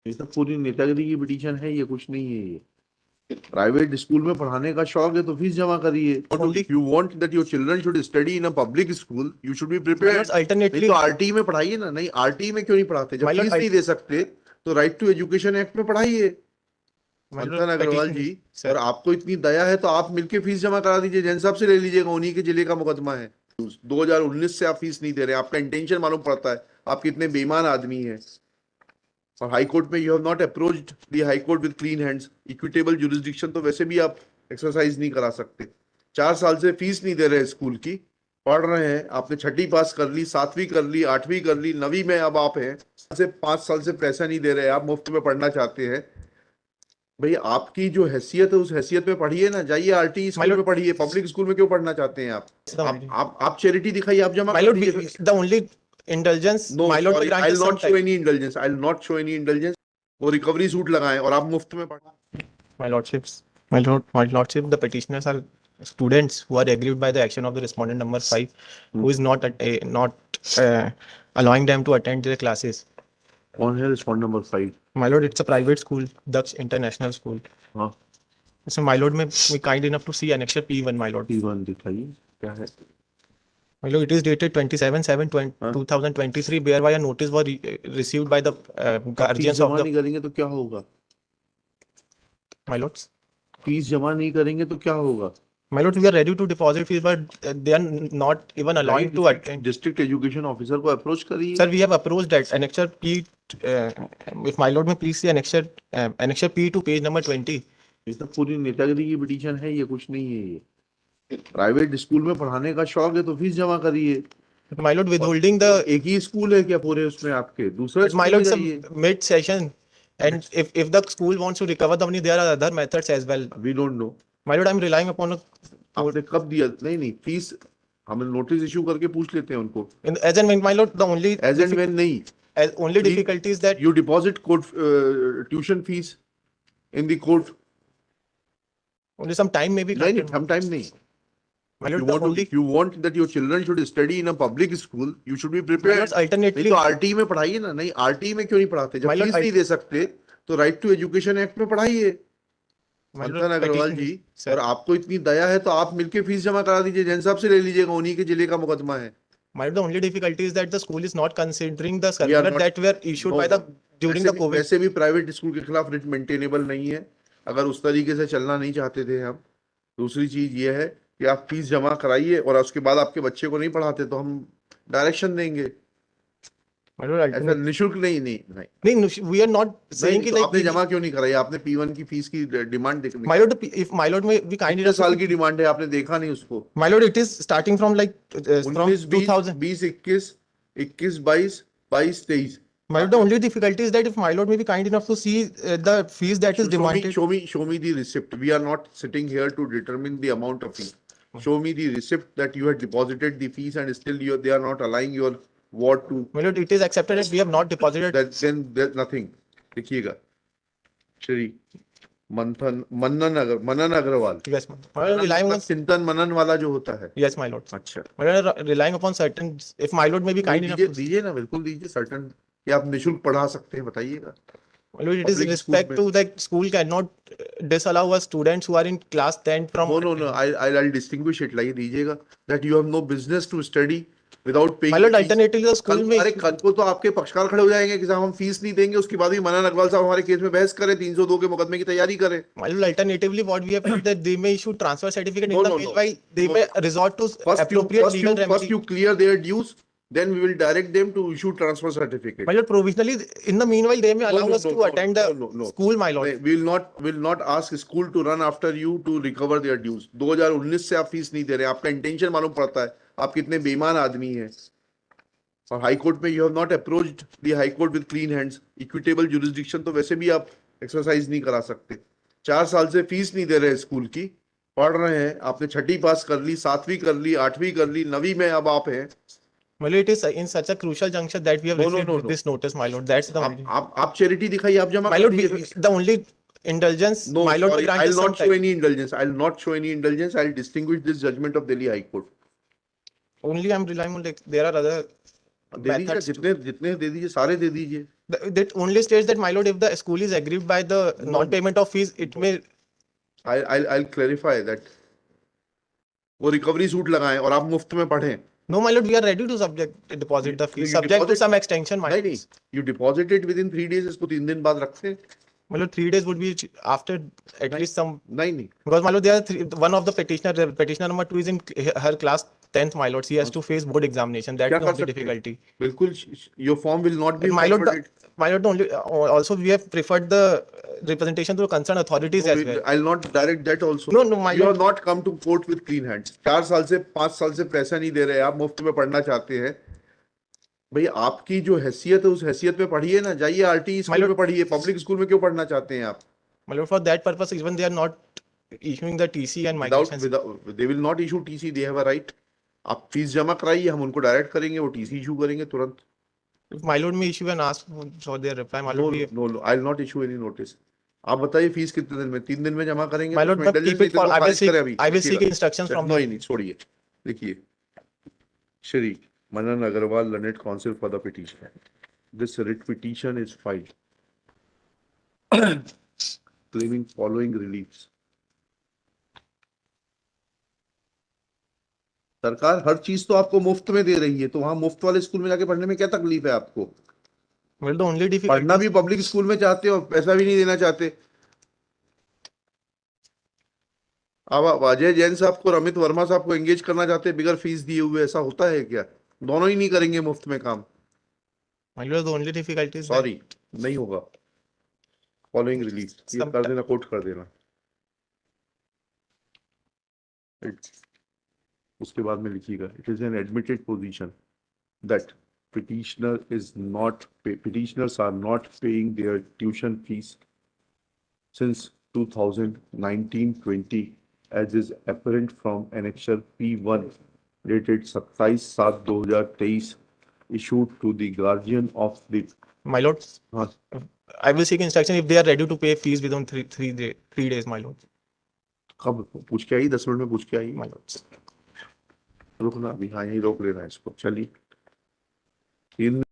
ये सब पूरी नेतागिरी की पिटीशन है, ये कुछ नहीं है। ये प्राइवेट स्कूल में पढ़ाने का शौक है तो फीस जमा करिए। If you want that your children should study in a public school, you should be prepared. नहीं तो आरटी में पढ़ाइए ना। नहीं, आरटी में क्यों नहीं पढ़ाते? जब फीस नहीं दे सकते तो राइट टू एजुकेशन एक्ट में पढ़ाइए। मंथन अग्रवाल जी, और आपको इतनी दया है तो आप मिलके फीस जमा करा दीजिए, जैन साहब से ले लीजिएगा, उन्हीं के जिले का मुकदमा है। 2019 से आप फीस नहीं दे रहे, आपका इंटेंशन मालूम पड़ता है, आप कितने बेईमान आदमी हैं। और हाई कोर्ट में you have not approached the high court with clean hands. Equitable jurisdiction तो वैसे भी आप एक्सरसाइज नहीं करा सकते। 4 साल से फीस नहीं दे रहे स्कूल की, पढ़ रहे हैं। आपने 6ठी पास कर ली, 7वीं कर ली, 8वीं कर ली, 9वीं में अब आप हैं। 5 साल से पैसा नहीं दे रहे, आप मुफ्त में पढ़ना चाहते हैं। भाई आपकी जो हैसियत है उस हैसियत में पढ़िए ना, जाइए आरटी स्कूल में पढ़िए। पब्लिक स्कूल में क्यों पढ़ना चाहते हैं आप चैरिटी दिखाइए, आप जमा कर दीजिए। The only indulgence, No, my lord, sorry, grant I'll us not some show time. any indulgence. I'll not show any indulgence. वो रिकवरी सूट लगाएं और आप मुफ्त में पढ़ा। My lordship, the petitioners are students who are aggrieved by the action of the respondent number 5, who is not allowing them to attend their classes. कौन है respond number 5? My lord, it's a private school, Daksh International School. हाँ, So my lord, may be kind enough to see annexure P1, my lord. P1 दिखाइए क्या है। My lord, it is dated 27/7/2023, whereby a notice was received by the guardians जमा of the. नहीं करेंगे तो क्या होगा? My lords, फीस जमा नहीं करेंगे तो क्या होगा? my lord, we are ready to deposit fees, but they are not even allowed to attend. District education officer को अप्रोच करिए। Sir, we have approached that annexure P. If my lord may please see annexure P to page number 20. ये सब पूरी नेतागिरी की petition है, ये कुछ नहीं है। ये प्राइवेट स्कूल में पढ़ाने का शौक है तो फीस जमा करिए। My lord, withholding the. एक ही स्कूल है क्या पूरे उसमें आपके? दूसरा My lord, mid session, and if the school wants to recover the money, there are other methods as well. We don't know. My lord, I'm relying upon आपने कब दिया? नहीं फीस हम नोटिस इशू करके पूछ लेते हैं उनको। as and when, my lord, the only as and when नहीं, only difficulty is that you deposit court tuition fees in the court. only some time may be. नहीं, some time नहीं। My lord, if you want that your children should study in a public school, you should be prepared. Alternately, नहीं तो RT में पढ़ाइए ना। नहीं, RT में क्यों नहीं पढ़ाते? जब फीस नहीं दे सकते तो राइट टू एजुकेशन एक्ट में पढ़ाइए। मंथन अग्रवाल जी, और आपको इतनी दया है तो आप मिलके फीस जमा करा दीजिए, जैन साहब से ले लीजिएगा, उन्हीं के जिले का मुकदमा है। My lord, the only difficulty is that the school is not considering the circular that were issued by the during the COVID. वैसे भी प्राइवेट स्कूल के खिलाफ रिट मेंटेनेबल नहीं है, अगर उस तरीके से चलना नहीं चाहते थे हम। दूसरी चीज ये है कि आप फीस जमा कराइए और उसके बाद आपके बच्चे को नहीं पढ़ाते तो हम डायरेक्शन देंगे। ऐसा निशुल्क नहीं। We are not saying तो आपने जमा क्यों नहीं कराई? आपने P1 की फीस की डिमांड देखी? My lord, if my lord may be kind enough. साल की डिमांड है, आपने देखा नहीं उसको? My lord, it is starting from like from 2000. 20, 21, 22, 23। My lord, the only difficulty is that if my lord may be kind enough to see the fees that is demanded. Show me the receipt. We are not sitting here to determine the amount of fee. Show me the receipt that you had deposited the fees and still they are not allowing your ward to. My lord, it is accepted that we have not deposited. Then there's nothing. देखिएगा Shri Manan Agarwal. Yes, my lord, relying on चिंतन मनन वाला जो होता है। Yes, my lord. अच्छा, My lord, relying upon certain. If my lord may be kind enough. दीजिए ना, बिल्कुल दीजिए। सर्टन कि आप निशुल्क पढ़ा सकते हैं, बताइएगा। My lord, it is in respect to that school cannot disallow us students who are in class 10 from. No. I'll distinguish it. like दीजिएगा that you have no business to study without paying. My lord, alternatively the school में. अरे कल को तो आपके पक्षकार खड़े हो जाएंगे कि साहब हम फीस नहीं देंगे, उसके बाद भी मनन अग्रवाल साहब हमारे केस में बहस करें, 302 के मुकदमे की तैयारी करें। My lord, alternatively what we have said that they may issue transfer certificate in the meanwhile they may resort to appropriate legal remedy. First you clear their dues, then we will direct them to issue transfer certificate. My lord, provisionally in the meanwhile they may allow us to attend the school, my lord. We will not ask school to run after you to recover their dues. 2019 से आप fees नहीं दे रहे, आपका intention मालूम पड़ता है, आप कितने बेईमान आदमी हैं। और हाई कोर्ट में you have not approached the high court with clean hands. Equitable jurisdiction तो वैसे भी आप एक्सरसाइज नहीं करा सकते। 4 साल से फीस नहीं दे रहे स्कूल की, पढ़ रहे हैं। आपने 6ठी पास कर ली, 7वीं कर ली, 8वीं कर ली, 9वीं में अब आप हैं। My lord, it is in such a crucial juncture that we have received this notice, my lord. That's the only. आप चैरिटी दिखाइए, आप जमा। My lord, the only indulgence. No, my lord, sorry, I'll not show any indulgence. I'll not show any indulgence. I'll distinguish this judgment of Delhi High Court. Only I'm relying on like there are other दे दीजिए, methods. जितने जितने दे दीजिए, सारे दे दीजिए। That only states that, my lord, if the school is aggrieved by the No. non-payment of fees, it may. I'll clarify that. वो recovery suit लगाएं और आप मुफ्त में पढ़ें। No, my lord, we are ready to deposit the fees, You subject to deposit- some extension, my नहीं lord. नहीं, you deposit it within 3 days, इसको 3 दिन बाद रखते हैं। My lord, 3 days would be after at नहीं, least some. नहीं नहीं, Because, my lord, there are one of the petitioner number 2 is in her class 10th, my lord. She has to face board examination. That's क्या the कर only सकते हैं? difficulty. बिल्कुल, your form will not be My lord, forwarded. my lord, only also we have preferred the representation to concerned authorities as well. I'll not direct that also. No, my You lord. have not come to court with clean hands. 4 साल से 5 साल से पैसा नहीं दे रहे, आप मुफ्त में पढ़ना चाहते हैं। भाई आपकी जो हैसियत है, उस हैसियत में पढ़िए ना, जाइए आरटी स्कूल में पढ़िए, पब्लिक स्कूल में क्यों पढ़ना चाहते हैं आप? My lord, for that purpose, even they are not issuing the TC and migrations. Without, they will not issue TC, they have a right. आप फीस जमा कराइए, हम उनको डायरेक्ट करेंगे, वो टीसी इशू करेंगे तुरंत। If my lord may issue and ask for their reply, my lord, No, I'll not issue any notice. आप बताइए फीस कितने दिन में? 3 दिन में जमा करेंगे? my तो lord, उसमें but keep intelligence it for, नहीं, तो I will खारिज seek, करें अभी। I will seek देखिएगा। instructions from नहीं नहीं, छोड़िए। देखिए, Shri Manan Agrawal, learned counsel for the petition, this writ petition is filed claiming following reliefs. सरकार हर चीज तो आपको मुफ्त में दे रही है, तो वहां मुफ्त वाले स्कूल में जाके पढ़ने में क्या तकलीफ है आपको? well, the only difficulty पढ़ना भी पब्लिक स्कूल में चाहते हो, पैसा भी नहीं देना चाहते। अब अजय जैन साहब को, रमित वर्मा साहब को एंगेज करना चाहते हैं बिगर फीस दिए हुए, ऐसा होता है क्या? दोनों ही नहीं करेंगे मुफ्त में काम। my lord, the only difficulty is sorry, नहीं होगा। फॉलोइंग रिलीफ ये कर देना, कोट कर देना। उसके बाद में लिखिएगा, it is an admitted position that petitioners are not paying their tuition fees since 2019-20 as is apparent from annexure P1 dated 27/7/2023 issued to the guardian of the my lord, I will seek instruction if they are ready to pay fees within 3 days, my lord. कब पूछ के आई? 10 minute में पूछ के आई? My lord. रुकना अभी, हाँ यही रोक लेना इसको। चलिए, 3